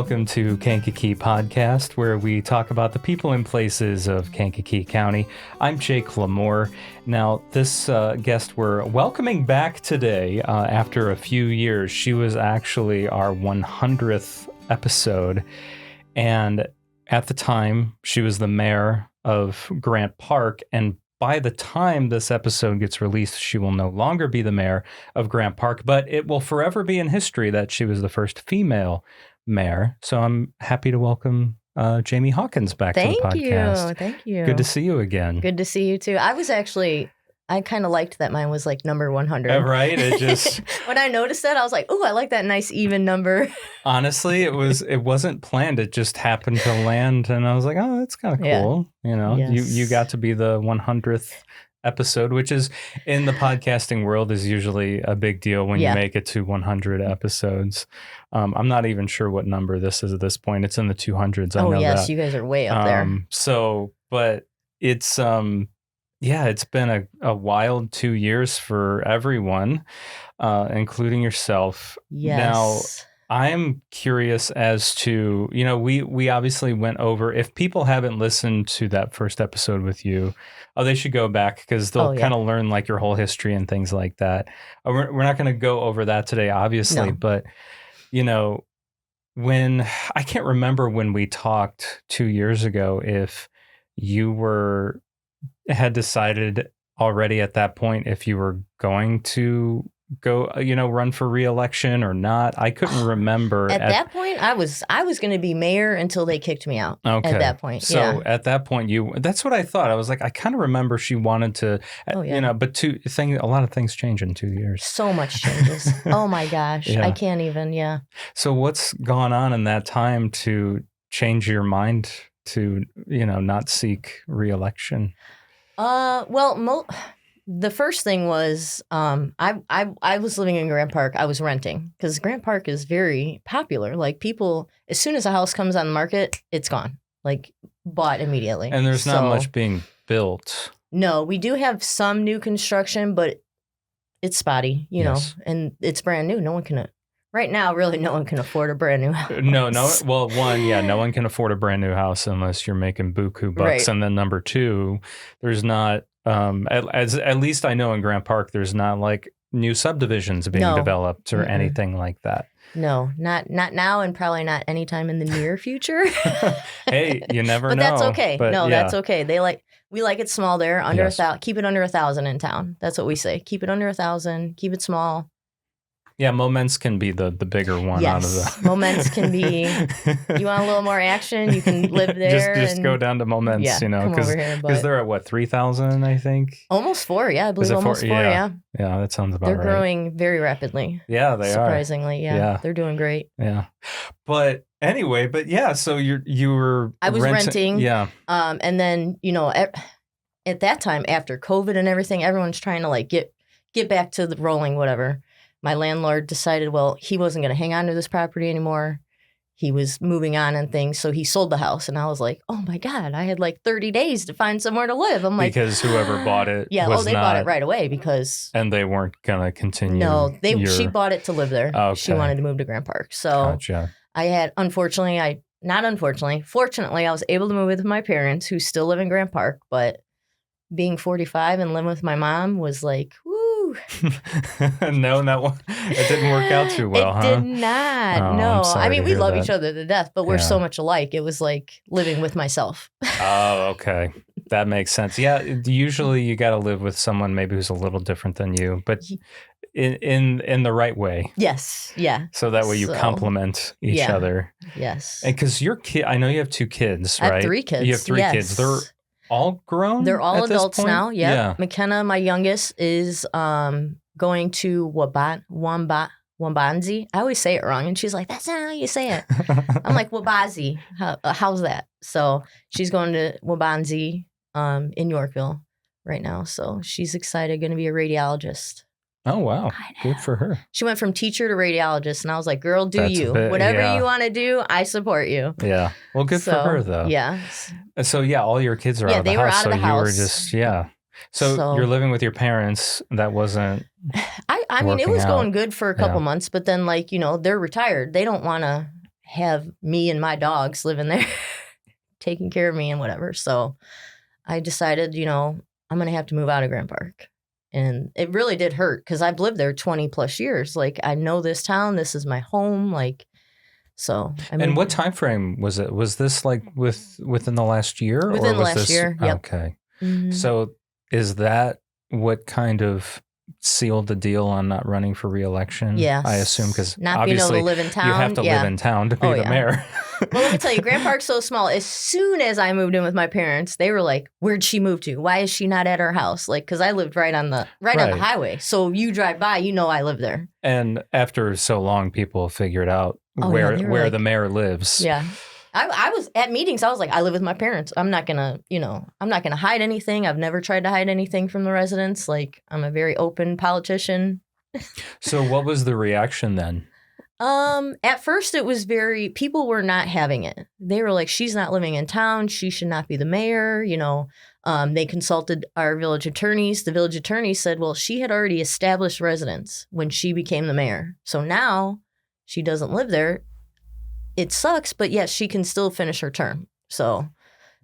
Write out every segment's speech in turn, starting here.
welcome to Kankakee Podcast, where we talk about the people and places of Kankakee County. I'm Jake LaMore. Now, this guest we're welcoming back today after a few years. She was actually our 100th episode, and at the time, she was the mayor of Grant Park, and by the time this episode gets released, she will no longer be the mayor of Grant Park, but it will forever be in history that she was the first female mayor. So I'm happy to welcome Jamie Hawkins back to the podcast. Thank you. Good to see you again. Good to see you too. I kind of liked that mine was like number 100. Right? It just when I noticed that, I was like, "Oh, I like that nice even number." Honestly, it wasn't planned. It just happened to land, and I was like, "Oh, that's kind of cool." Yeah. You know, yes. you got to be the 100th episode, which is in the podcasting world is usually a big deal when you make it to 100 episodes. I'm not even sure what number this is at this point. It's in the 200s. I know that. You guys are way up there. But it's it's been a wild 2 years for everyone, including yourself. Yes. Now, I'm curious as to, we obviously went over, if people haven't listened to that first episode with you, they should go back because they'll kind of learn like your whole history and things like that. We're not going to go over that today, obviously, but, when I can't remember when we talked 2 years ago, if you had decided already at that point if you were going to go, run for re-election or not. I couldn't remember. At that point, I was going to be mayor until they kicked me out. Okay. At that point, so at that point, that's what I thought. I was like, I kind of remember she wanted to, but a lot of things change in 2 years. So much changes. Oh my gosh, I can't even. Yeah. So what's gone on in that time to change your mind to not seek re-election? The first thing was I was living in Grant Park. I was renting because Grant Park is very popular. Like people, as soon as a house comes on the market, it's gone. Like bought immediately. And there's not much being built. No, we do have some new construction, but it's spotty, know, and it's brand new. No one can. Right now, really, no one can afford a brand new house. No. Well, no one can afford a brand new house unless you're making buku bucks. Right. And then number two, there's not, at least I know in Grant Park, there's not like new subdivisions being developed or anything like that. No, not now, and probably not anytime in the near future. Hey, you never know. But that's okay. That's okay. We like it small there, under 1,000. Keep it under 1,000 in town. That's what we say. Keep it under 1,000. Keep it small. Yeah, Moments can be the bigger one out of the... Moments can be, you want a little more action, you can live there. just go down to Moments, because they're at 3,000, I think? Almost 4, I believe almost 4, yeah. Yeah, that sounds about right. They're growing very rapidly. Yeah, they surprisingly, yeah. They're doing great. Yeah. But anyway, so you were I was renting. Yeah. And then, at that time, after COVID and everything, everyone's trying to like get back to the rolling, whatever. My landlord decided, he wasn't going to hang on to this property anymore. He was moving on and things. So he sold the house. And I was like, oh my God, I had like 30 days to find somewhere to live. I'm like, because whoever bought it. They bought it right away because. And they weren't going to continue. No, she bought it to live there. Okay. She wanted to move to Grant Park. So gotcha. Fortunately, I was able to move with my parents who still live in Grant Park. But being 45 and living with my mom was like, woo. No, it didn't work out too well, It did not. No. I mean, we love each other to death, but we're so much alike. It was like living with myself. Oh, okay. That makes sense. Yeah, usually you got to live with someone maybe who's a little different than you, but in the right way. Yes. Yeah. So that way you complement each other. Yes. And because your kid, I know you have 2 kids, right? I have 3 kids. You have 3 kids. They're all grown? They're all adults now. Yep. Yeah. McKenna, my youngest, is going to Wambanzi. I always say it wrong, and she's like, "That's not how you say it." I'm like, Wabazi. How's that? So she's going to Wambanzi in Yorkville right now. So she's excited, going to be a radiologist. Oh, wow. Good for her. She went from teacher to radiologist, and I was like, girl, whatever you want to do, I support you. Yeah. Well, good for her, though. Yeah. So, all your kids are out of the house. Yeah, they were out of the house. So you were just, So you're living with your parents. That wasn't I mean, it was going good for a couple months, but then, they're retired. They don't want to have me and my dogs living there, taking care of me and whatever. So I decided, I'm going to have to move out of Grant Park. And it really did hurt because I've lived there 20 plus years. Like, I know this town. This is my home. Like, so. And what time frame was it? Was this like within the last year? Within or the was last year, yep. Okay. Mm-hmm. So is that what kind of sealed the deal on not running for re-election? Yes. I assume, because not being able to live in town. You have to live in town to be the mayor. Well, let me tell you, Grant Park's so small. As soon as I moved in with my parents, they were like, "Where'd she move to? Why is she not at our house?" Like, because I lived right on the highway, so you drive by, I live there. And after so long, people figured out where the mayor lives. Yeah. I was at meetings. I was like, I live with my parents. I'm not gonna hide anything. I've never tried to hide anything from the residents. Like, I'm a very open politician. So what was the reaction then? At first it was people were not having it. They were like, she's not living in town. She should not be the mayor. They consulted our village attorneys. The village attorney said, well, she had already established residence when she became the mayor. So now she doesn't live there. It sucks, but yes, she can still finish her term. So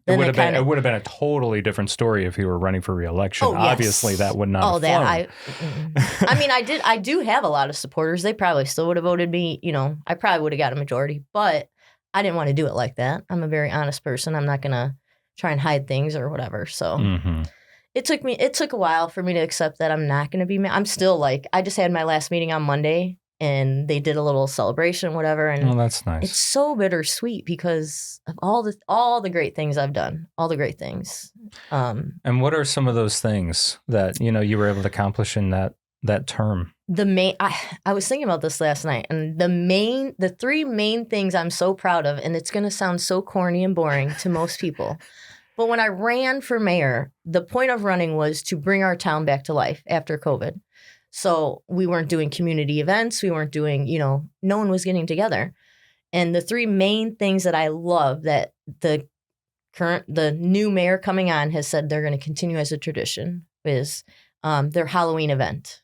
then it would have been a totally different story if you were running for re-election. Oh, yes. Obviously, that would not have flown. I do have a lot of supporters. They probably still would have voted me. I probably would have got a majority, but I didn't want to do it like that. I'm a very honest person. I'm not going to try and hide things or whatever. So it took a while for me to accept that I'm not going to be. I'm still like, I just had my last meeting on Monday. And they did a little celebration, whatever. And that's nice. It's so bittersweet because of all the great things I've done, all the great things. And what are some of those things that you were able to accomplish in that term? I was thinking about this last night, and the three main things I'm so proud of, and it's going to sound so corny and boring to most people, but when I ran for mayor, the point of running was to bring our town back to life after COVID. So we weren't doing community events. We weren't doing, no one was getting together. And the three main things that I love that the new mayor coming on has said they're going to continue as a tradition is their Halloween event.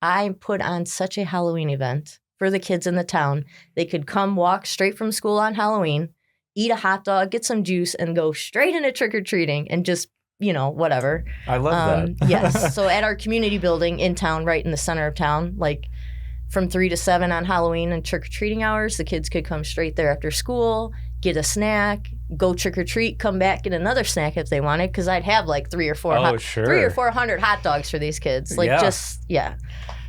I put on such a Halloween event for the kids in the town. They could come walk straight from school on Halloween, eat a hot dog, get some juice, and go straight into trick-or-treating and just whatever. I love that. Yes. So at our community building in town, right in the center of town, like from 3 to 7 on Halloween and trick-or-treating hours, the kids could come straight there after school, get a snack, go trick-or-treat, come back, get another snack if they wanted, because I'd have like 300 or 400 hot dogs for these kids.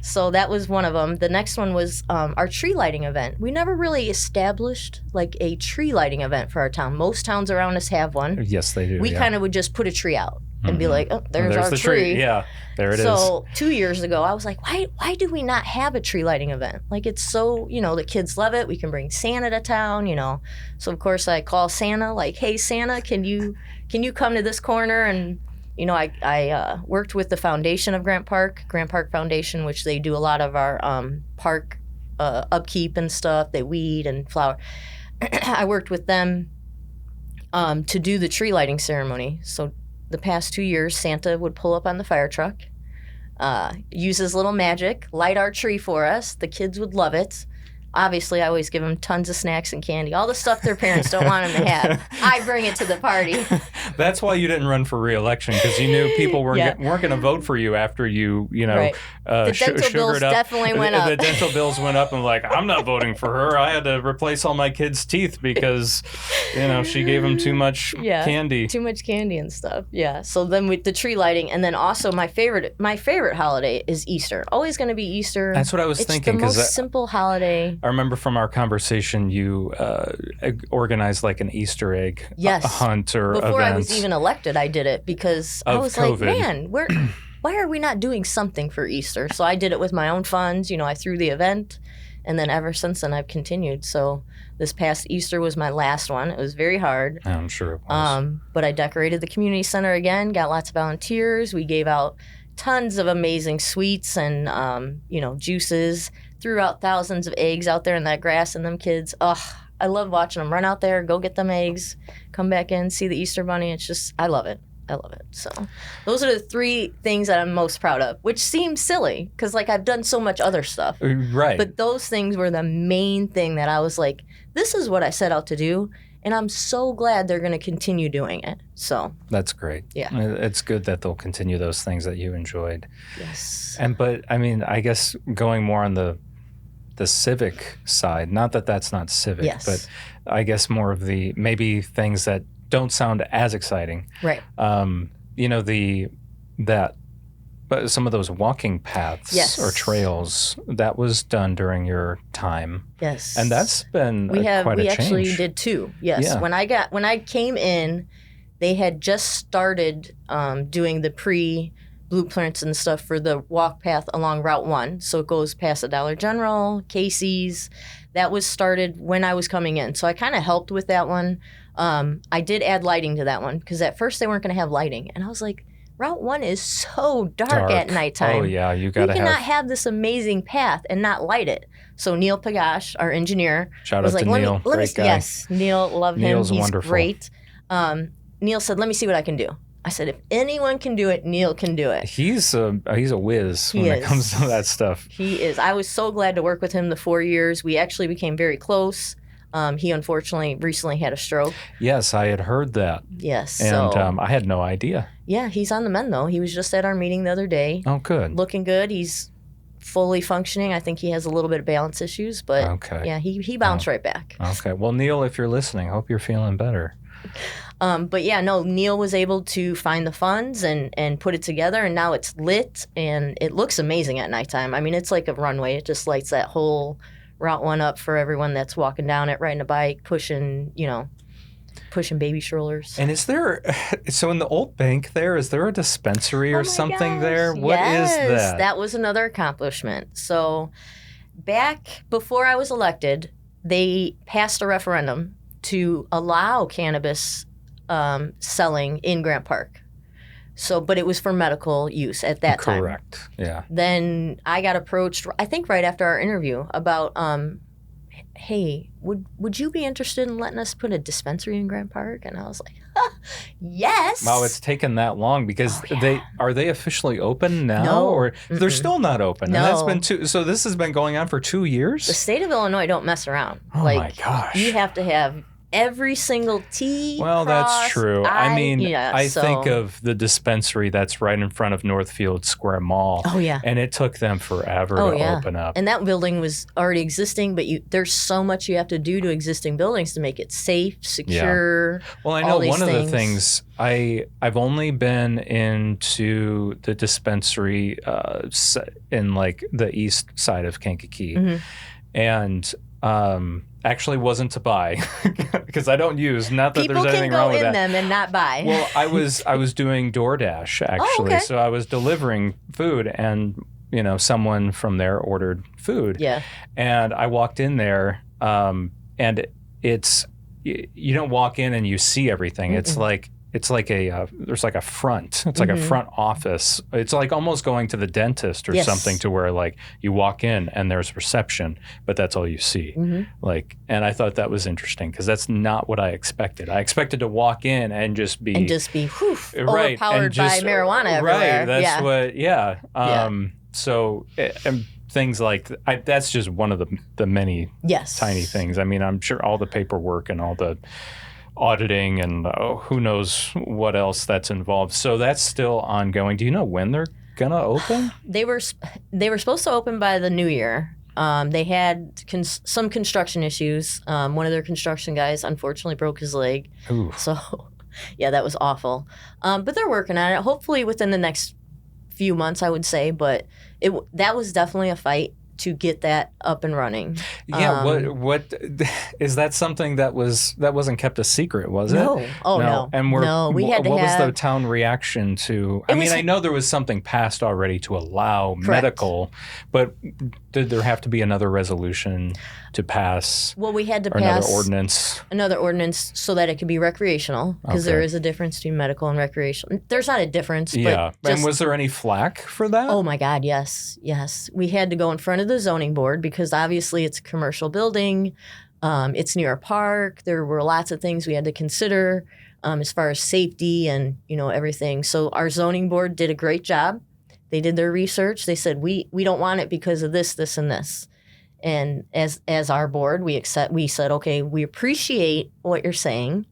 So that was one of them. The next one was our tree lighting event. We never really established like a tree lighting event for our town. Most towns around us have one. Yes, they do. We kind of would just put a tree out and be like, oh, there's our the tree. Yeah, there it is. So 2 years ago, I was like, why do we not have a tree lighting event? Like, it's so, the kids love it. We can bring Santa to town, So, of course, I call Santa, like, hey, Santa, can you come to this corner? And I worked with the foundation of Grant Park Foundation, which they do a lot of our park upkeep and stuff. They weed and flower. I worked with them to do the tree lighting ceremony. So the past 2 years, Santa would pull up on the fire truck, use his little magic, light our tree for us. The kids would love it. Obviously, I always give them tons of snacks and candy, all the stuff their parents don't want them to have. I bring it to the party. That's why you didn't run for re-election, because you knew people weren't going to vote for you after right. The dental bills definitely went up. The dental bills went up, and like, I'm not voting for her. I had to replace all my kids' teeth because, she gave them too much candy. Too much candy and stuff. Yeah. So then with the tree lighting, and then also my favorite holiday is Easter. Always going to be Easter. That's what I was thinking. It's the most simple holiday. I remember from our conversation, you organized like an Easter egg hunt or before event. I was even elected, I did it because I was COVID. Like, man, why are we not doing something for Easter? So I did it with my own funds. I threw the event, and then ever since then I've continued. So this past Easter was my last one. It was very hard. I'm sure it was. But I decorated the community center again, got lots of volunteers. We gave out tons of amazing sweets and juices. Threw out thousands of eggs out there in that grass, and them kids, I love watching them run out there, go get them eggs, come back in, see the Easter bunny. It's just, I love it. So those are the three things that I'm most proud of, which seems silly because like I've done so much other stuff. Right. But those things were the main thing that I was like, this is what I set out to do. And I'm so glad they're going to continue doing it. So that's great. Yeah. It's good that they'll continue those things that you enjoyed. Yes. But I mean, I guess going more on the civic side, not that that's not civic, yes. but I guess more of the maybe things that don't sound as exciting. Right. But some of those walking paths yes. or trails, that was done during your time. Yes. And that's been quite a change. We actually did too. Yes. Yeah. When I came in, they had just started doing the pre-blueprints and stuff for the walk path along Route 1. So it goes past the Dollar General, Casey's. That was started when I was coming in. So I kind of helped with that one. I did add lighting to that one because at first they weren't going to have lighting. And I was like, Route 1 is so dark at nighttime. Oh, yeah. You cannot have this amazing path and not light it. So Neil Pagash, our engineer, shout out to Neil. Great guy. Yes, Neil, love him. Neil's He's wonderful. Great. Neil said, let me see what I can do. I said, if anyone can do it, Neil can do it. He's a whiz when it comes to that stuff. He is. I was so glad to work with him the 4 years. We actually became very close. He unfortunately recently had a stroke. Yes, I had heard that. Yes. And I had no idea. Yeah, he's on the mend, though. He was just at our meeting the other day. Oh, good. Looking good. He's fully functioning. I think he has a little bit of balance issues, but yeah, he bounced right back. Okay. Well, Neil, if you're listening, hope you're feeling better. But yeah, no, Neil was able to find the funds and put it together, and now it's lit, and it looks amazing at nighttime. I mean, it's like a runway. It just lights that whole Route 1 up for everyone that's walking down it, riding a bike, pushing baby strollers. And is there, so in the old bank there, is there a dispensary or something there? What is that? That was another accomplishment. So back before I was elected, they passed a referendum to allow cannabis selling in Grant Park. So, but it was for medical use at that time. Correct. Yeah. Then I got approached, I think right after our interview, about, hey, would you be interested in letting us put a dispensary in Grant Park? And I was like, yes. Wow, it's taken that long because are they officially open now? No. Or they're still not open? No. And that's been so this has been going on for 2 years? The state of Illinois don't mess around. Oh my gosh. You have to have every single T. Well, that's true. I think so. of the dispensary that's right in front of Northfield Square Mall. Oh, yeah. And it took them forever to open up. And that building was already existing, but there's so much you have to do to existing buildings to make it safe, secure. Yeah. Well, I know one of the things, I've only been into the dispensary in like the east side of Kankakee. Mm-hmm. And actually wasn't to buy because I don't use. Not that there's anything wrong with that. People can go in them and not buy. Well, I was doing DoorDash actually, so I was delivering food, and someone from there ordered food. Yeah, and I walked in there, and it's you don't walk in and you see everything. Mm-mm. It's like there's like a front. It's like a front office. It's like almost going to the dentist or something, to where like you walk in and there's reception, but that's all you see. Mm-hmm. And I thought that was interesting because that's not what I expected. I expected to walk in and just be overpowered by marijuana everywhere. Right. That's what. Yeah. So and things like that's just one of the many tiny things. I mean, I'm sure all the paperwork and all the auditing and who knows what else that's involved. So that's still ongoing. Do you know when they're gonna open? They were supposed to open by the new year. They had some construction issues. One of their construction guys unfortunately broke his leg. Ooh. So yeah, that was awful. But they're working on it. Hopefully within the next few months, I would say. But that was definitely a fight to get that up and running. Yeah, what is that something that wasn't kept a secret, was it? No. Oh no. And we had to what was the town reaction to? I know there was something passed already to allow medical, but did there have to be another resolution to pass? Well, we had to pass another ordinance so that it could be recreational, because there is a difference between medical and recreational. There's not a difference. Yeah. And was there any flack for that? Oh my God, yes. We had to go in front of the zoning board because obviously it's a commercial building. It's near a park. There were lots of things we had to consider as far as safety and everything. So our zoning board did a great job. They did their research. They said we don't want it because of this, this, and this. And as our board, we said, okay, we appreciate what you're saying,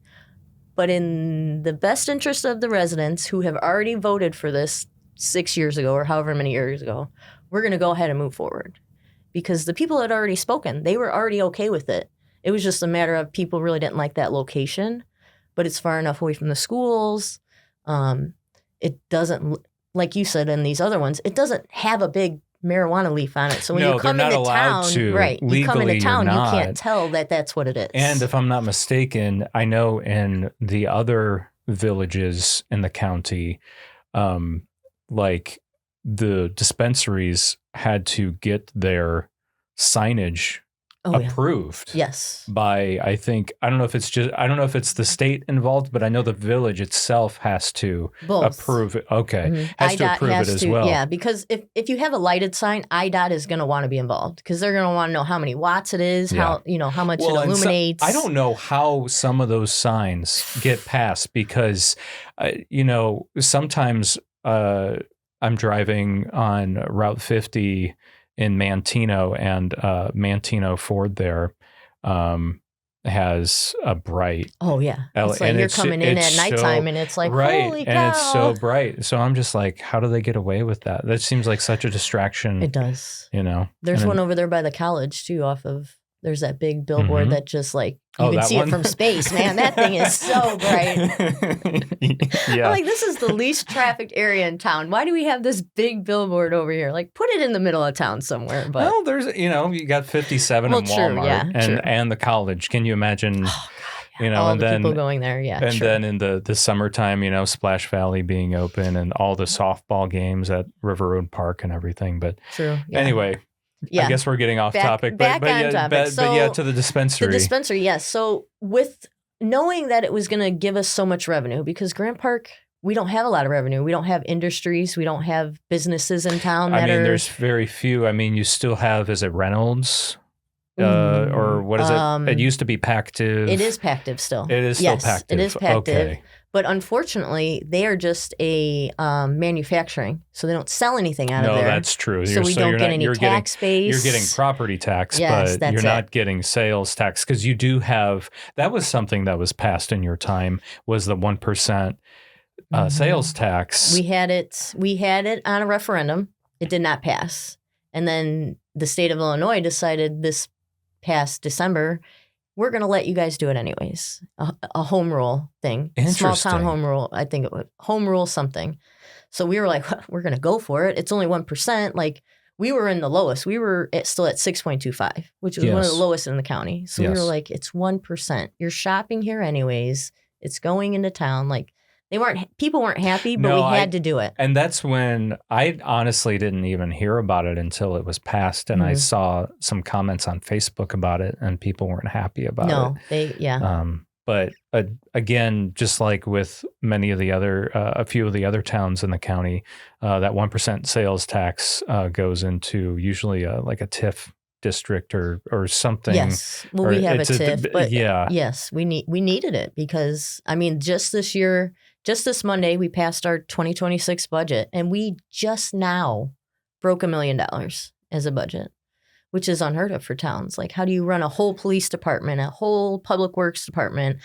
but in the best interest of the residents who have already voted for this 6 years ago or however many years ago, we're going to go ahead and move forward. Because the people had already spoken. They were already okay with it. It was just a matter of people really didn't like that location, but it's far enough away from the schools. It doesn't, like you said in these other ones, it doesn't have a big marijuana leaf on it. So when you come into town, right, you come into town, you can't tell that that's what it is. And if I'm not mistaken, I know in the other villages in the county, like the dispensaries had to get their signage approved. Yes. By, I don't know if it's the state involved, but I know the village itself has to approve it. Okay. Mm-hmm. Has to approve it as well. Yeah, because if you have a lighted sign, IDOT is going to want to be involved because they're going to want to know how many watts it is, how much it illuminates. I don't know how some of those signs get passed because, sometimes I'm driving on Route 50 in Manteno, and Manteno Ford there has a bright. Oh yeah, it's like you're coming in at nighttime, and it's like holy cow. And it's so bright. So I'm just like, how do they get away with that? That seems like such a distraction. It does. There's one over there by the college too, off of. There's that big billboard that just like you can see it from space, man. That thing is so bright. Yeah. I'm like, this is the least trafficked area in town. Why do we have this big billboard over here? Like, put it in the middle of town somewhere. But well, there's you got 57 and Walmart and the college. Can you imagine? Oh, God, all the people going there, and then in the summertime, Splash Valley being open and all the softball games at River Road Park and everything. But anyway. Yeah. I guess we're getting off topic, but to the dispensary. The dispensary, yes. So with knowing that it was going to give us so much revenue, because Grant Park, we don't have a lot of revenue. We don't have industries. We don't have businesses in town. There's very few. You still have, is it Reynolds? Or what is it? It used to be Pactive. It is Pactive still. It is still Pactive. It is Pactive. Okay. But unfortunately, they are just a manufacturing, so they don't sell anything out of there. No, that's true. So we don't get any tax base. You're getting property tax, but you're not getting sales tax because you do have. That was something that was passed in your time. Was the 1% sales tax? We had it on a referendum. It did not pass, and then the state of Illinois decided this past December, we're going to let you guys do it anyways. A home rule thing. Small town home rule. I think it was home rule something. So we were like, we're going to go for it. It's only 1%. Like we were in the lowest. We were still at 6.25, which was one of the lowest in the county. So we were like, it's 1%. You're shopping here anyways. It's going into town. Like people weren't happy, but we had to do it. And that's when I honestly didn't even hear about it until it was passed. And I saw some comments on Facebook about it and people weren't happy about it. But again, just like with many of the other, a few of the other towns in the county, that 1% sales tax goes into usually like a TIF district or something. Yes. Well, we have a TIF, but yes, we needed it because just this year, just this Monday, we passed our 2026 budget, and we just now broke $1 million as a budget, which is unheard of for towns. Like, how do you run a whole police department, a whole public works department,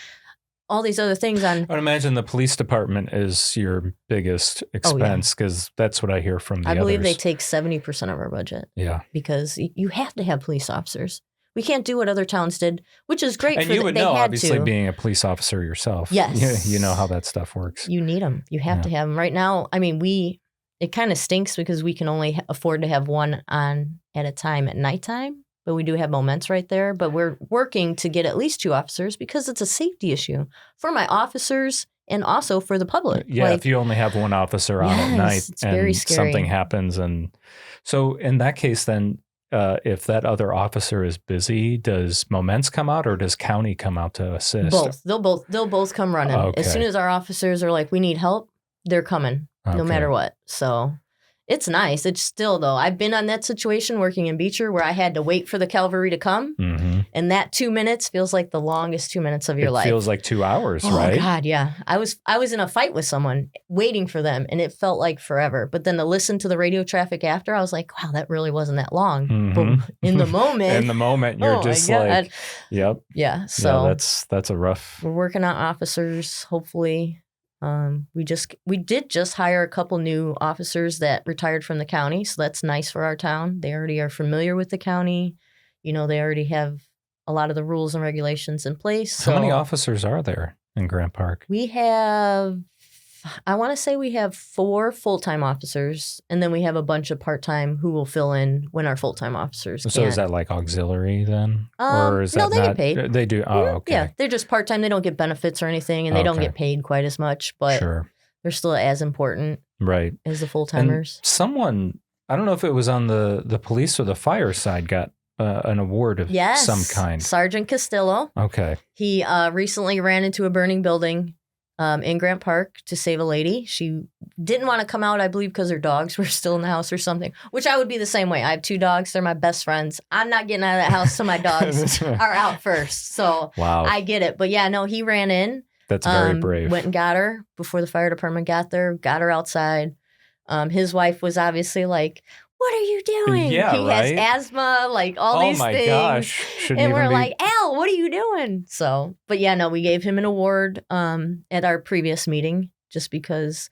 all these other things on? I would imagine the police department is your biggest expense because that's what I hear from the others. I believe they take 70% of our budget. Yeah. Because you have to have police officers. We can't do what other towns did, which is great. And you would know, obviously, being a police officer yourself. Yes. You know how that stuff works. You need them. You have to have them. Right now, it kind of stinks because we can only afford to have one on at a time at nighttime, but we do have moments right there. But we're working to get at least 2 officers because it's a safety issue for my officers and also for the public. Yeah, if you only have one officer on at night it's very scary. Something happens. And so in that case, then, if that other officer is busy, does Moments come out or does county come out to assist? Both. They'll both come running. Okay. As soon as our officers are like, we need help, they're coming no matter what. So, It's nice. It's still, though. I've been on that situation working in Beecher where I had to wait for the cavalry to come. Mm-hmm. And that 2 minutes feels like the longest 2 minutes of your life. It feels like 2 hours, oh, right? Oh, God, yeah. I was in a fight with someone waiting for them, and it felt like forever. But then to listen to the radio traffic after, I was like, wow, that really wasn't that long. Mm-hmm. But in the moment. You're just like, yep. Yeah, so. Yeah, that's a rough. We're working on officers, hopefully. We did just hire a couple new officers that retired from the county, so that's nice for our town. They already are familiar with the county. They already have a lot of the rules and regulations in place. How many officers are there in Grant Park? I want to say we have 4 full-time officers, and then we have a bunch of part-time who will fill in when our full-time officers can't. So is that like auxiliary then? Or is no, that they not, get paid. They do? Oh, okay. Yeah, they're just part-time. They don't get benefits or anything, and they don't get paid quite as much, but they're still as important as the full-timers. And someone, I don't know if it was on the police or the fire side, got an award of some kind. Sergeant Castillo. Okay. He recently ran into a burning building in Grant Park to save a lady. She didn't want to come out, I believe, because her dogs were still in the house or something, which I would be the same way. I have 2 dogs. They're my best friends. I'm not getting out of that house till my dogs are out first. So I get it. But yeah, no, he ran in. That's very brave. Went and got her before the fire department got there, got her outside. His wife was obviously like, what are you doing? Yeah, he has asthma, like all these things. Oh my gosh. And we're like, Al, what are you doing? So, but yeah, no, we gave him an award at our previous meeting just because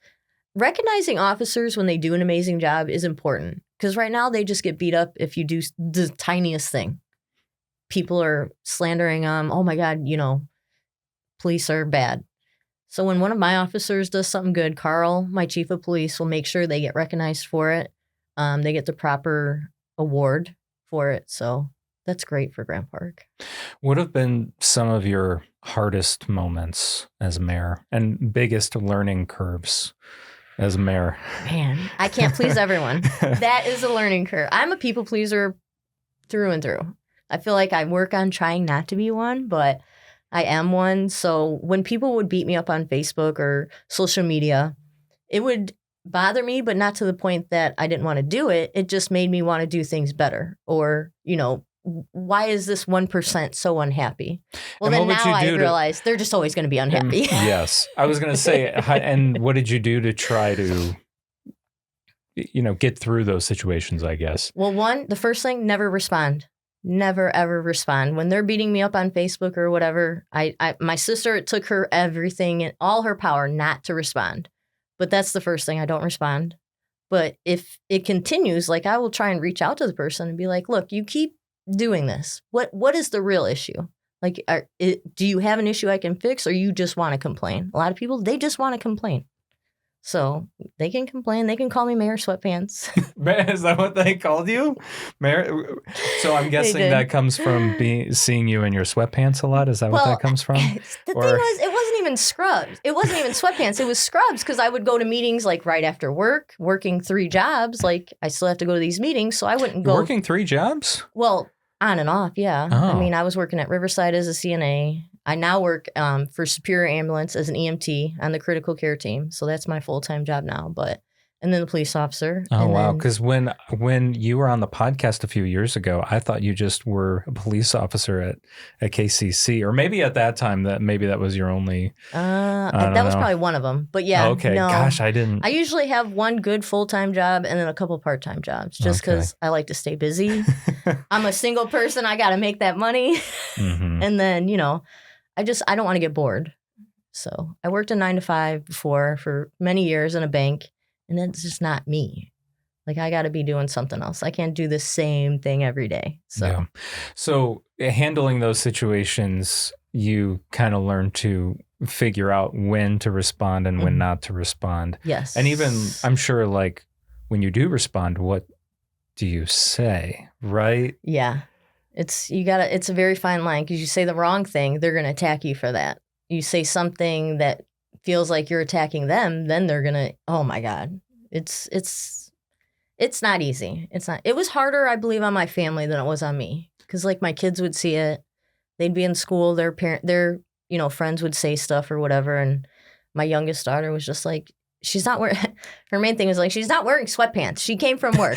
recognizing officers when they do an amazing job is important. Because right now they just get beat up if you do the tiniest thing. People are slandering them. Oh my God, police are bad. So when one of my officers does something good, Carl, my chief of police, will make sure they get recognized for it. They get the proper award for it. So that's great for Grant Park. What have been some of your hardest moments as mayor and biggest learning curves as mayor? Man, I can't please everyone. That is a learning curve. I'm a people pleaser through and through. I feel like I work on trying not to be one, but I am one. So when people would beat me up on Facebook or social media, it would bother me, but not to the point that I didn't want to do it. It just made me want to do things better. Or, why is this 1% so unhappy? Well, then now I realize they're just always going to be unhappy. Yes. I was going to say, and what did you do to try to, get through those situations, I guess? Well, the first thing, never respond. Never, ever respond. When they're beating me up on Facebook or whatever, my sister, it took her everything and all her power not to respond. But that's the first thing. I don't respond. But if it continues, like I will try and reach out to the person and be like, look, you keep doing this. What is the real issue? Like, do you have an issue I can fix or you just want to complain? A lot of people, they just want to complain. So they can complain. They can call me Mayor Sweatpants. Is that what they called you? Mayor? So I'm guessing that comes from seeing you in your sweatpants a lot. Is that what that comes from? The thing was, it wasn't even scrubs. It wasn't even sweatpants. It was scrubs because I would go to meetings like right after work, working 3 jobs. Like I still have to go to these meetings. So I wouldn't go. Working 3 jobs? Well, on and off, yeah. Oh. I mean, I was working at Riverside as a CNA. I now work for Superior Ambulance as an EMT on the critical care team. So that's my full-time job now. And then the police officer. Oh, wow. Because when you were on the podcast a few years ago, I thought you just were a police officer at KCC. Or maybe at that time, that was your only. That was probably one of them. But yeah. Okay. No, gosh, I didn't. I usually have one good full-time job and then a couple part-time jobs just because I like to stay busy. I'm a single person. I got to make that money. Mm-hmm. And then, I don't want to get bored. So I worked a 9-to-5 before for many years in a bank. And it's just not me. Like, I got to be doing something else. I can't do the same thing every day. So handling those situations, you kind of learn to figure out when to respond and when not to respond. Yes. And even, I'm sure, like, when you do respond, what do you say, right? Yeah. It's a very fine line because you say the wrong thing, they're going to attack you for that. You say something that feels like you're attacking them, then they're gonna, oh my God. It's not easy. It was harder, I believe, on my family than it was on me. Because like my kids would see it. They'd be in school, their friends would say stuff or whatever. And my youngest daughter was just like, she's not wearing Her main thing was like, she's not wearing sweatpants. She came from work.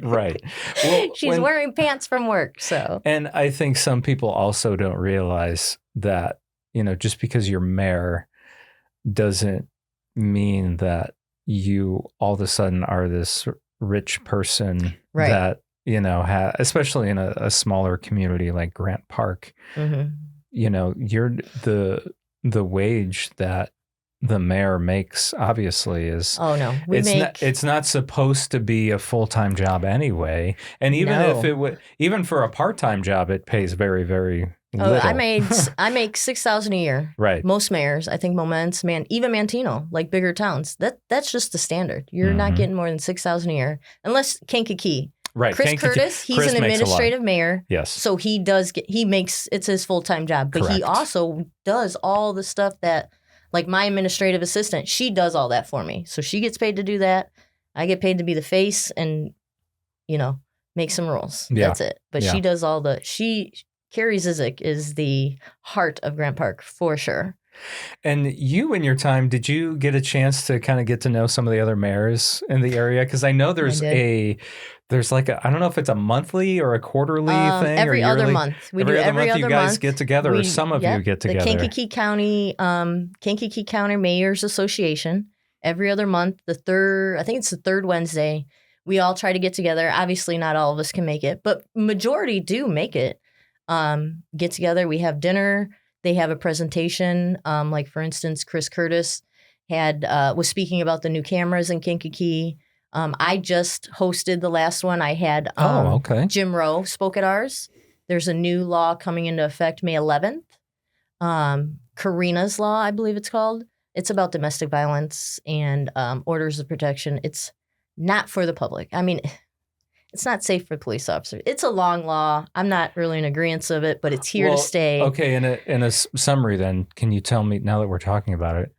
Right. Well, she's wearing pants from work. So, and I think some people also don't realize that, just because you're mayor doesn't mean that you all of a sudden are this rich person that, especially in a smaller community like Grant Park, you're the wage that the mayor makes obviously is it's not supposed to be a full-time job anyway, and even if it would, even for a part-time job, it pays very, very little. I make $6,000 a year. Right. Most mayors, I think Moments, even Mantino, like bigger towns, that's just the standard. You're not getting more than $6,000 a year unless Kankakee. Right. Chris Curtis, he's an administrative mayor. Yes. So it's his full-time job, but he also does all the stuff that, like my administrative assistant, she does all that for me. So she gets paid to do that. I get paid to be the face and, make some rules. Yeah. That's it. But she does Carrie Zizik is the heart of Grant Park for sure. And you, in your time, did you get a chance to kind of get to know some of the other mayors in the area? Because I know there's like I don't know if it's a monthly or a quarterly thing. Every other month. We do every other month. You guys get together, or some of you get together. The Kankakee County Mayors Association. Every other month, I think it's the third Wednesday, we all try to get together. Obviously, not all of us can make it, but majority do make it. Get together. We have dinner. They have a presentation. Like for instance, Chris Curtis was speaking about the new cameras in Kankakee. I just hosted the last one. I had Jim Rowe spoke at ours. There's a new law coming into effect May 11th. Karina's Law, I believe it's called. It's about domestic violence and orders of protection. It's not for the public. I mean, it's not safe for police officers. It's a long law. I'm not really in agreement of it, but it's here to stay. Okay, in a summary then, can you tell me, now that we're talking about it,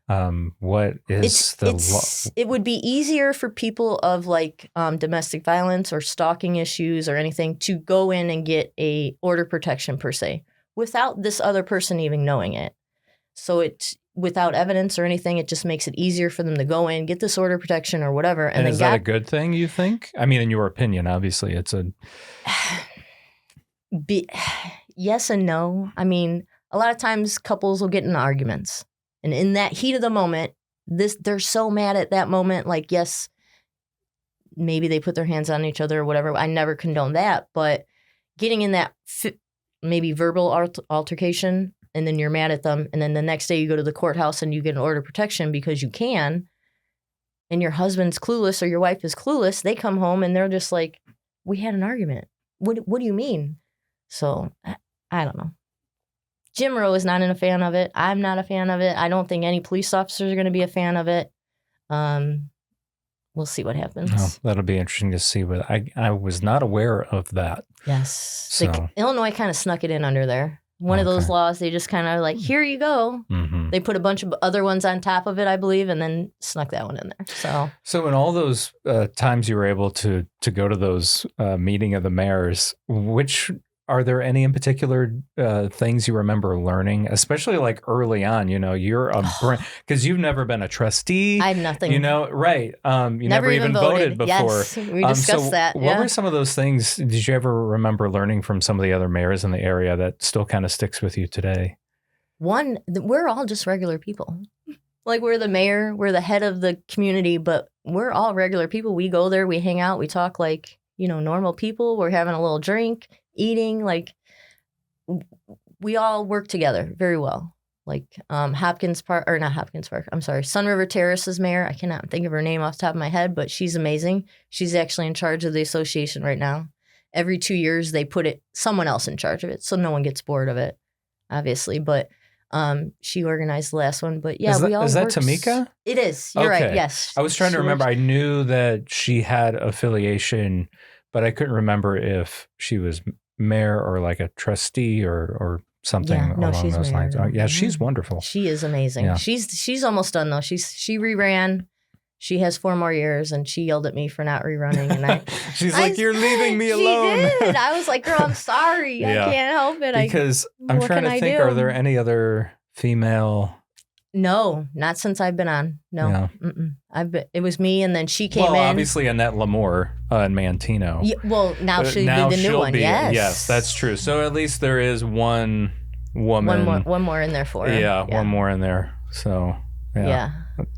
what is the law? It would be easier for people of like domestic violence or stalking issues or anything to go in and get a order protection per se without this other person even knowing it. So it's without evidence or anything, it just makes it easier for them to go in, get this order protection or whatever. And is that a good thing, you think? I mean, in your opinion, obviously, it's a... Yes and no. I mean, a lot of times couples will get in arguments. And in that heat of the moment, they're so mad at that moment. Like, yes, maybe they put their hands on each other or whatever. I never condone that. But getting in that maybe verbal altercation, and then you're mad at them, and then the next day you go to the courthouse and you get an order of protection because you can, and your husband's clueless or your wife is clueless, they come home and they're just like, we had an argument. What do you mean? So, I don't know. Jim Rowe is not a fan of it. I'm not a fan of it. I don't think any police officers are going to be a fan of it. We'll see what happens. Oh, that'll be interesting to see. But I was not aware of that. Yes. So. Illinois kind of snuck it in under there. One of those laws, they just kind of like, here you go. Mm-hmm. They put a bunch of other ones on top of it, I believe, and then snuck that one in there. So in all those times you were able to go to those meeting of the mayors, are there any in particular things you remember learning, especially like early on? You're because you've never been a trustee. I had nothing. Right. You never even voted before. Yes, we discussed that. What were some of those things? Did you ever remember learning from some of the other mayors in the area that still kind of sticks with you today? One, we're all just regular people. Like we're the mayor, we're the head of the community, but we're all regular people. We go there, we hang out, we talk like, normal people. We're having a little drink, eating, like we all work together very well. Like Sun River Terrace's mayor, I cannot think of her name off the top of my head, but she's amazing. She's actually in charge of the association right now. Every 2 years they put someone else in charge of it, so no one gets bored of it, obviously. But she organized the last one. But yeah, is that Tamika? It is. You're right. Yes. I was trying to remember. I knew that she had affiliation, but I couldn't remember if she was mayor or like a trustee or something along those lines. Oh, yeah, she's wonderful. She is amazing. Yeah. She's almost done though. She reran. She has 4 more years, and she yelled at me for not rerunning. And she's like, "You're leaving me alone." She did. I was like, "Girl, I'm sorry. I can't help it." Because I'm trying to think, are there any other female No, not since I've been on. No, Yeah. It was me, and then she came in. Well, obviously Annette LaMore in Mantino. Yeah, well, now she'll be the new one. Yes, that's true. So at least there is one woman. One more in there for her. Yeah, one more in there. So yeah.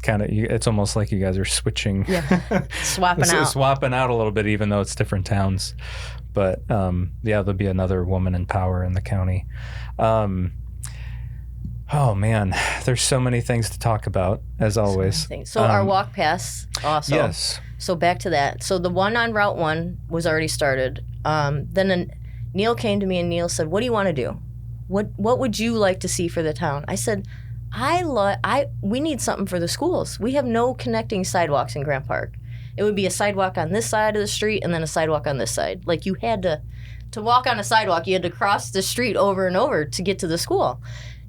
Kind of, it's almost like you guys are switching. Yeah, swapping out a little bit, even though it's different towns. But there'll be another woman in power in the county. Oh man, there's so many things to talk about, as always. So our walk pass also. Yes. So back to that. So the one on Route 1 was already started. Then Neil came to me and Neil said, "What do you want to do? What would you like to see for the town?" I said, we need something for the schools. We have no connecting sidewalks in Grant Park. It would be a sidewalk on this side of the street and then a sidewalk on this side. Like you had to walk on a sidewalk, you had to cross the street over and over to get to the school.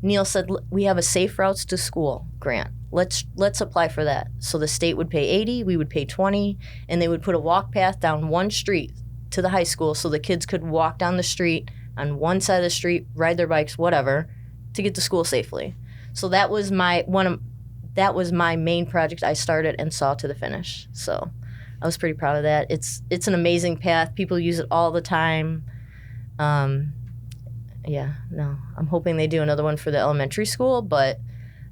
Neil said, "We have a safe routes to school grant. Let's apply for that." So the state would pay $80, we would pay $20, and they would put a walk path down one street to the high school so the kids could walk down the street on one side of the street, ride their bikes, whatever, to get to school safely. So that was my main project I started and saw to the finish. So I was pretty proud of that. It's an amazing path. People use it all the time. I'm hoping they do another one for the elementary school, but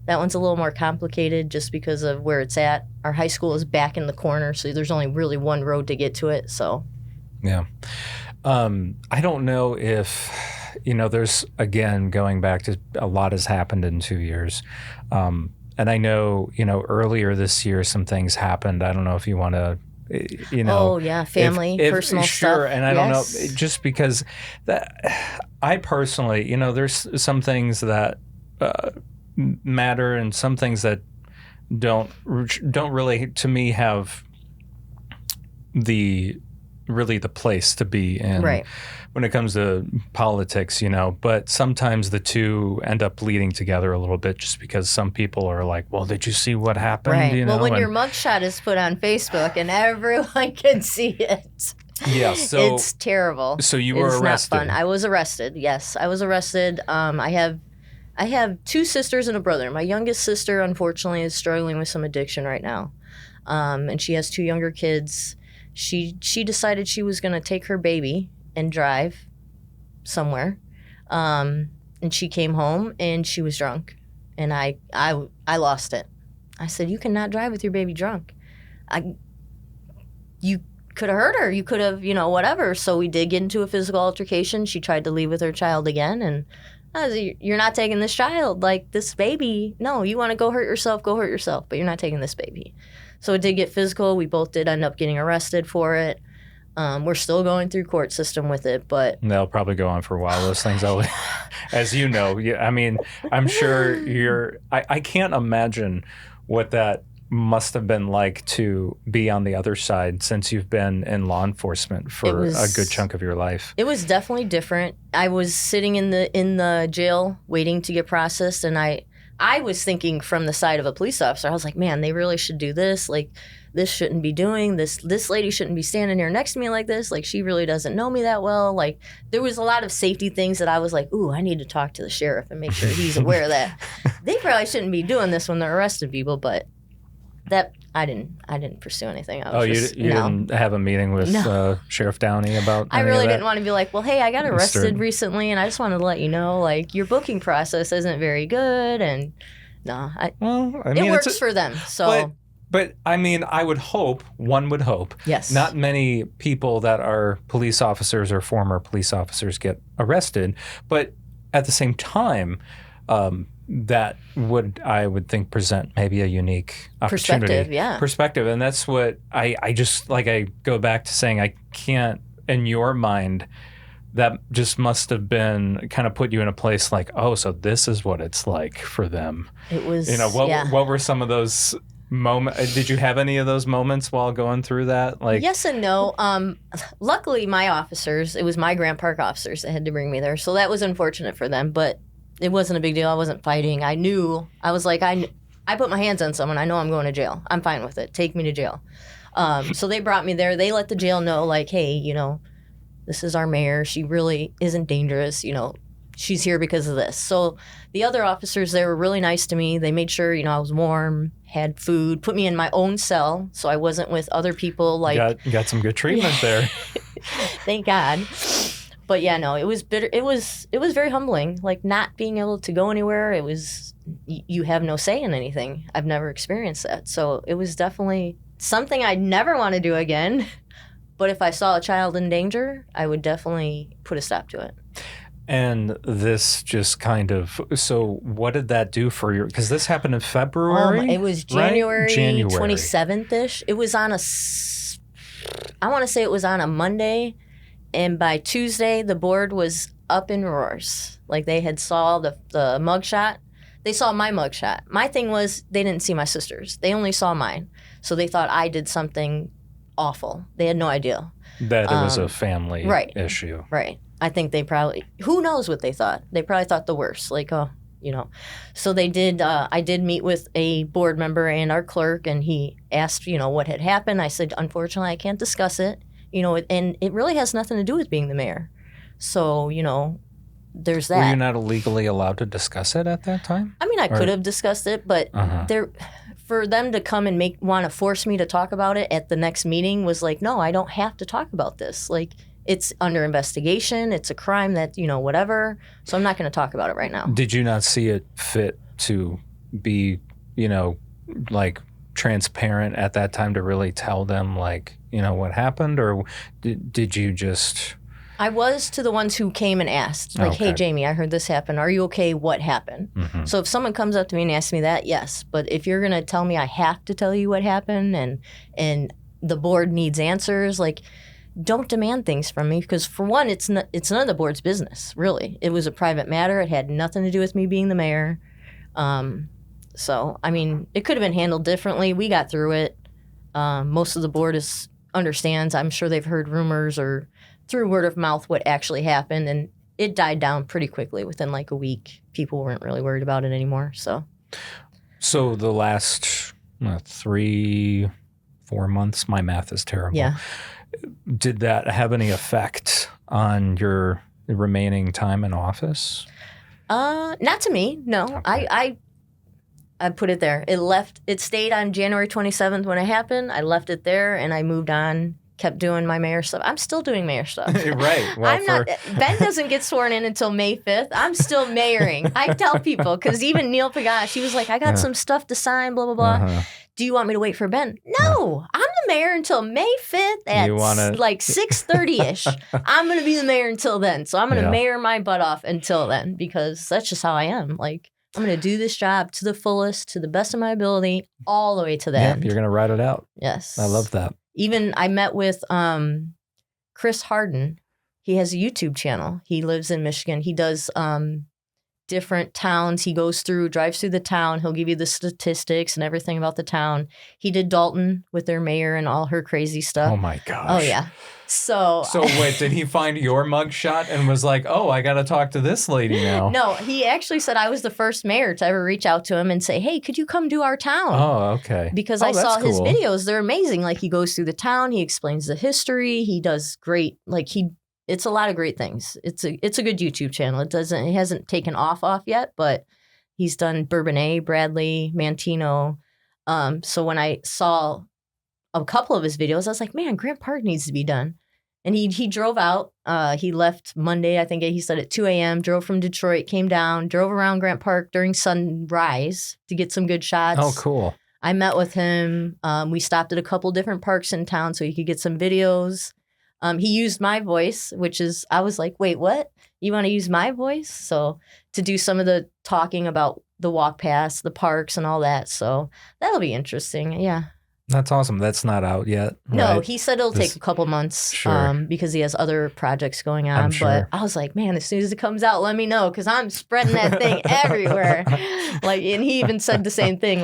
that one's a little more complicated just because of where it's at. Our high school is back in the corner, so there's only really one road to get to it. So, yeah. I don't know if, there's, again, going back to a lot has happened in 2 years. And I know, earlier this year, some things happened. I don't know if you want to, Oh, yeah, family, personal stuff. Sure, and I don't know, just because I personally, there's some things that matter and some things that don't really, to me, have the place to be in when it comes to politics, but sometimes the two end up bleeding together a little bit just because some people are like, well, did you see what happened? Right. Well, when your mugshot is put on Facebook and everyone can see it. Yeah, so it's terrible. So you were arrested. It's not fun. I was arrested. Yes, I was arrested. I have two sisters and a brother. My youngest sister, unfortunately, is struggling with some addiction right now, and she has two younger kids. She decided she was going to take her baby and drive somewhere, and she came home and she was drunk, and I lost it. I said, "You cannot drive with your baby drunk. You could have hurt her. You could have, whatever." So we did get into a physical altercation. She tried to leave with her child again, and I said, "You're not taking this child, like this baby. No, you want to go hurt yourself, but you're not taking this baby." So it did get physical. We both did end up getting arrested for it. We're still going through court system with it, but they'll probably go on for a while. Those things, as you know, I mean, I'm sure I can't imagine what that must have been like to be on the other side since you've been in law enforcement for a good chunk of your life. It was definitely different. I was sitting in the jail waiting to get processed, and I was thinking from the side of a police officer. I was like, man, they really should do this. Like, this shouldn't be doing this. This lady shouldn't be standing here next to me like this. Like, she really doesn't know me that well. Like, there was a lot of safety things that I was like, ooh, I need to talk to the sheriff and make sure he's aware of that. They probably shouldn't be doing this when they're arresting people, but that I didn't pursue anything. You didn't have a meeting with Sheriff Downey about I really didn't want to be like, well, hey, I got arrested recently, and I just wanted to let you know, like, your booking process isn't very good, and it works for them. So, but I mean, one would hope, yes, not many people that are police officers or former police officers get arrested, but at the same time, that I would think present maybe a unique opportunity. Perspective. And that's what I just, like, I go back to saying, I can't, in your mind, that just must have been kind of put you in a place like, oh, so this is what it's like for them. It was, what were some of those moments? Did you have any of those moments while going through that? Like, yes and no. Luckily, my officers, it was my Grant Park officers that had to bring me there. So that was unfortunate for them, but it wasn't a big deal. I wasn't fighting. I knew. I was like, I put my hands on someone. I know I'm going to jail. I'm fine with it. Take me to jail. So they brought me there. They let the jail know, like, hey, this is our mayor. She really isn't dangerous. she's here because of this. So the other officers, they were really nice to me. They made sure, I was warm, had food, put me in my own cell so I wasn't with other people. Like, got some good treatment there. Thank God. But yeah, no, it was bitter. It was very humbling, like not being able to go anywhere. It was, you have no say in anything. I've never experienced that. So it was definitely something I'd never want to do again. But if I saw a child in danger, I would definitely put a stop to it. And this just kind of, so what did that do for your, because this happened in February? It was January 27th-ish. It was on I want to say it was on a Monday. And by Tuesday, the board was up in roars. Like they had saw the mugshot. They saw my mugshot. My thing was they didn't see my sister's. They only saw mine. So they thought I did something awful. They had no idea. That it was a family issue. Right. I think they probably, who knows what they thought? They probably thought the worst. Like, So they did, I did meet with a board member and our clerk, and he asked, what had happened. I said, unfortunately, I can't discuss it. And it really has nothing to do with being the mayor. So, there's that. Were you not legally allowed to discuss it at that time? I mean, I could have discussed it, but for them to come and want to force me to talk about it at the next meeting was like, no, I don't have to talk about this. Like, it's under investigation. It's a crime that, whatever. So I'm not going to talk about it right now. Did you not see it fit to be, like transparent at that time to really tell them like, what happened? Or did you just... I was to the ones who came and asked, like, hey, Jamie, I heard this happen. Are you okay? What happened? Mm-hmm. So if someone comes up to me and asks me that, yes. But if you're going to tell me I have to tell you what happened and the board needs answers, like, don't demand things from me because, for one, it's none of the board's business, really. It was a private matter. It had nothing to do with me being the mayor. So, I mean, it could have been handled differently. We got through it. Most of the board understands. I'm sure they've heard rumors or through word of mouth what actually happened, and it died down pretty quickly. Within like a week, people weren't really worried about it anymore. So the last 3-4 months, my math is terrible. Yeah. Did that have any effect on your remaining time in office? Not to me, no. Okay. I put it there. It stayed on January 27th when it happened. I left it there and I moved on, kept doing my mayor stuff. I'm still doing mayor stuff. Right. Well, Ben doesn't get sworn in until May 5th. I'm still mayoring. I tell people, because even Neil Pagash, he was like, I got some stuff to sign, blah, blah, blah. Uh-huh. Do you want me to wait for Ben? No, I'm the mayor until May 5th at like 6:30-ish. I'm going to be the mayor until then. So I'm going to mayor my butt off until then because that's just how I am. Like, I'm going to do this job to the fullest, to the best of my ability, all the way to the end. You're going to ride it out. Yes. I love that. Even I met with Chris Harden. He has a YouTube channel. He lives in Michigan. He does different towns. He drives through the town. He'll give you the statistics and everything about the town. He did Dalton with their mayor and all her crazy stuff. Oh my gosh. Oh yeah. So wait, did he find your mugshot and was like, oh, I got to talk to this lady now? No, he actually said I was the first mayor to ever reach out to him and say, hey, could you come do our town? Oh, okay. Because I saw his videos. They're amazing. Like he goes through the town. He explains the history. He does great. It's a lot of great things. It's a good YouTube channel. It hasn't taken off yet, but he's done Bourbonnais, Bradley, Mantino. So when I saw a couple of his videos, I was like, man, Grant Park needs to be done. And he drove out. He left Monday, I think he said at 2 a.m., drove from Detroit, came down, drove around Grant Park during sunrise to get some good shots. Oh, cool. I met with him. We stopped at a couple different parks in town so he could get some videos. He used my voice, I was like, wait, what? You want to use my voice? So to do some of the talking about the walk past, the parks and all that. So that'll be interesting. Yeah. That's awesome. That's not out yet. Right? No, he said it'll take a couple months because he has other projects going on. But I was like, man, as soon as it comes out, let me know because I'm spreading that thing everywhere. And he even said the same thing,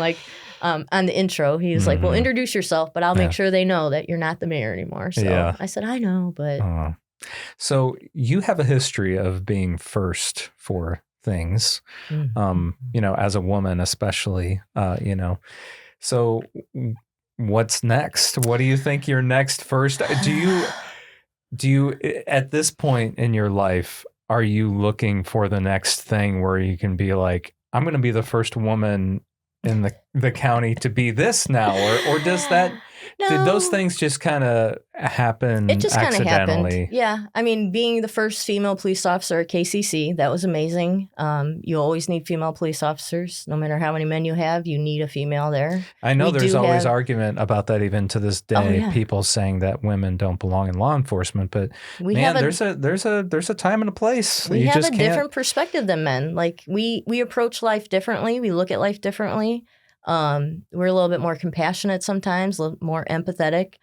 on the intro. He was like, well, introduce yourself, but I'll make sure they know that you're not the mayor anymore. So I said, I know, but. So you have a history of being first for things, as a woman, especially, So what's next? What do you think your next first? Do you at this point in your life, are you looking for the next thing where you can be like, I'm going to be the first woman in the county to be this now? Or does that, did those things just kind of happen It just kind of accidentally? happened. Yeah. I mean, being the first female police officer at KCC, that was amazing. You always need female police officers. No matter how many men you have, you need a female there. I know there's always argument about that even to this day. People saying that women don't belong in law enforcement, but there's a time and a place. We have a different perspective than men. Like we approach life differently. We look at life differently. We're a little bit more compassionate sometimes, a little more empathetic.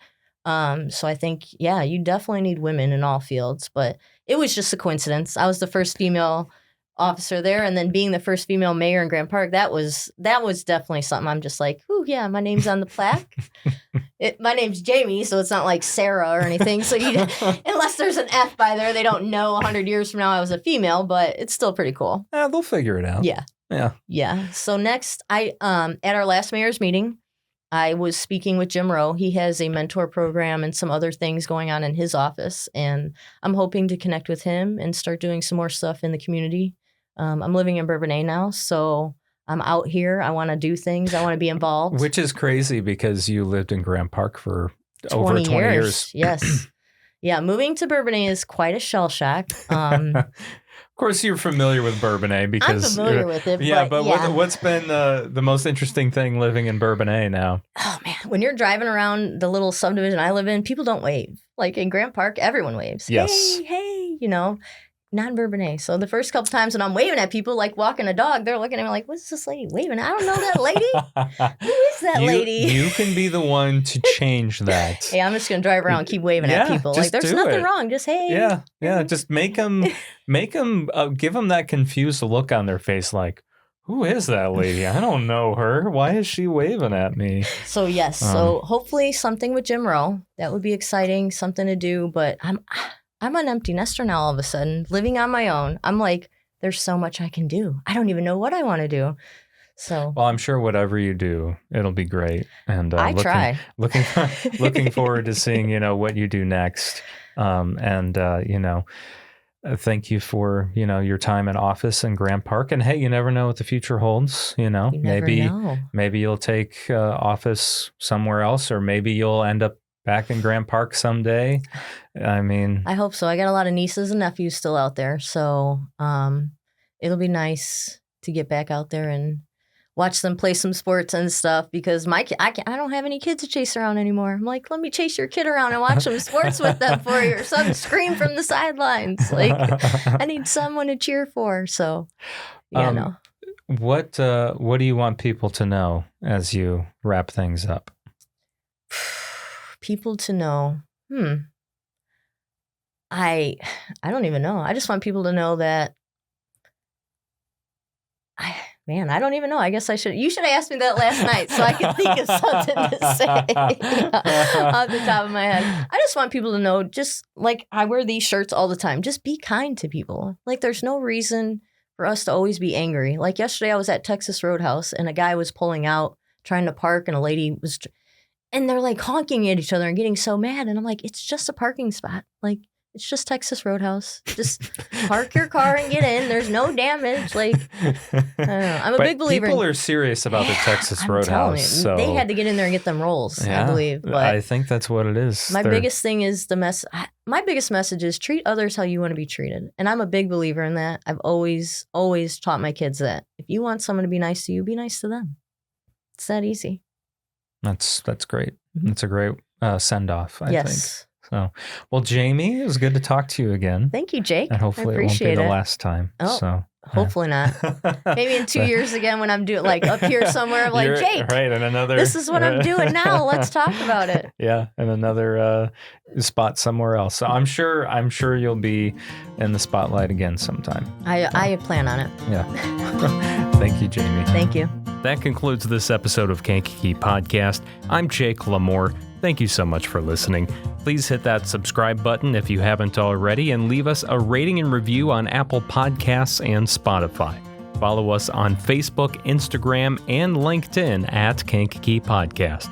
So I think, you definitely need women in all fields, but it was just a coincidence. I was the first female officer there, and then being the first female mayor in Grant Park, that was definitely something. I'm just like, ooh, yeah, my name's on the plaque. My name's Jamie, so it's not like Sarah or anything. So unless there's an F by there, they don't know 100 years from now I was a female, but it's still pretty cool. Yeah, they'll figure it out. Yeah. So next, at our last mayor's meeting, I was speaking with Jim Rowe. He has a mentor program and some other things going on in his office, and I'm hoping to connect with him and start doing some more stuff in the community. I'm living in Bourbonnais now, so I'm out here. I want to do things. I want to be involved. Which is crazy because you lived in Grant Park for over 20 years. Yes. Yeah, moving to Bourbonnais is quite a shell shock. Of course, you're familiar with Bourbonnais because I'm familiar with it. But what's been the most interesting thing living in Bourbonnais now? Oh man, when you're driving around the little subdivision I live in, people don't wave. Like in Grant Park, everyone waves. Yes. Hey, not in Bourbonnais. So the first couple times when I'm waving at people, like walking a dog, they're looking at me like, "What's this lady waving? I don't know that lady. Who is that lady?" You can be the one to change that. Hey, I'm just gonna drive around and keep waving at people. Like there's nothing wrong. Just hey. Yeah. Just make them give them that confused look on their face, like, who is that lady? I don't know her. Why is she waving at me? So yes. So hopefully something with Jim Rowe. That would be exciting. Something to do. But I'm an empty nester now all of a sudden, living on my own. I'm like, there's so much I can do. I don't even know what I want to do. So, well, I'm sure whatever you do, it'll be great. And I try. Looking forward to seeing, what you do next. Thank you for, your time in office in Grant Park. And hey, you never know what the future holds. You never know. Maybe you'll take office somewhere else, or maybe you'll end up back in Grant Park someday. I mean, I hope so. I got a lot of nieces and nephews still out there, so it'll be nice to get back out there and watch them play some sports and stuff. Because I don't have any kids to chase around anymore. I'm like, let me chase your kid around and watch some sports with them for you, or some scream from the sidelines. Like, I need someone to cheer for. So, no. What do you want people to know as you wrap things up? People to know. I don't even know. I just want people to know that I don't even know. I guess you should have asked me that last night so I could think of something to say off the top of my head. I just want people to know, just like I wear these shirts all the time, just be kind to people. Like there's no reason for us to always be angry. Like yesterday I was at Texas Roadhouse and a guy was pulling out, trying to park, and a lady was... And they're like honking at each other and getting so mad. And I'm like, it's just a parking spot. Like, it's just Texas Roadhouse. Just park your car and get in. There's no damage. Like, I don't know. I'm a big believer. People are serious about the Texas Roadhouse. So they had to get in there and get them rolls, I believe. But I think that's what it is. My biggest thing is my biggest message is treat others how you want to be treated. And I'm a big believer in that. I've always taught my kids that. If you want someone to be nice to you, be nice to them. It's that easy. That's great. Mm-hmm. That's a great send-off, I think. So, well, Jamie, it was good to talk to you again. Thank you, Jake. And hopefully it won't be the last time. Oh, so, hopefully not. Maybe in 2 years again when I'm doing like up here somewhere. I'm like, Jake, right, and another. This is what I'm doing now. Let's talk about it. Yeah, and another spot somewhere else. So I'm sure you'll be in the spotlight again sometime. I plan on it. Yeah. Thank you, Jamie. Thank you. That concludes this episode of Kankakee Podcast. I'm Jake LaMore. Thank you so much for listening. Please hit that subscribe button if you haven't already, and leave us a rating and review on Apple Podcasts and Spotify. Follow us on Facebook, Instagram, and LinkedIn at Kankakee Podcast.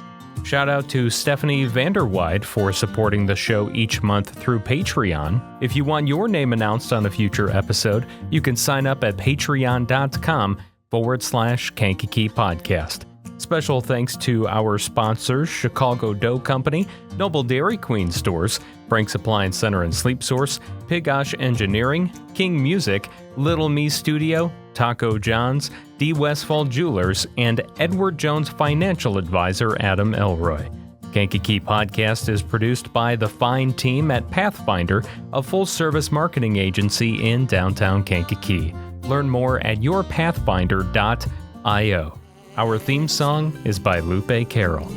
Shout out to Stephanie Vanderweide for supporting the show each month through Patreon. If you want your name announced on a future episode, you can sign up at patreon.com/Kankakee Podcast. Special thanks to our sponsors, Chicago Dough Company, Noble Dairy Queen Stores, Frank's Appliance Center and Sleep Source, Pigosh Engineering, King Music, Little Me Studio, Taco John's, D. Westfall Jewelers, and Edward Jones Financial Advisor Adam Elroy. Kankakee Podcast is produced by the fine team at Pathfinder, a full-service marketing agency in downtown Kankakee. Learn more at yourpathfinder.io. Our theme song is by Lupe Carroll.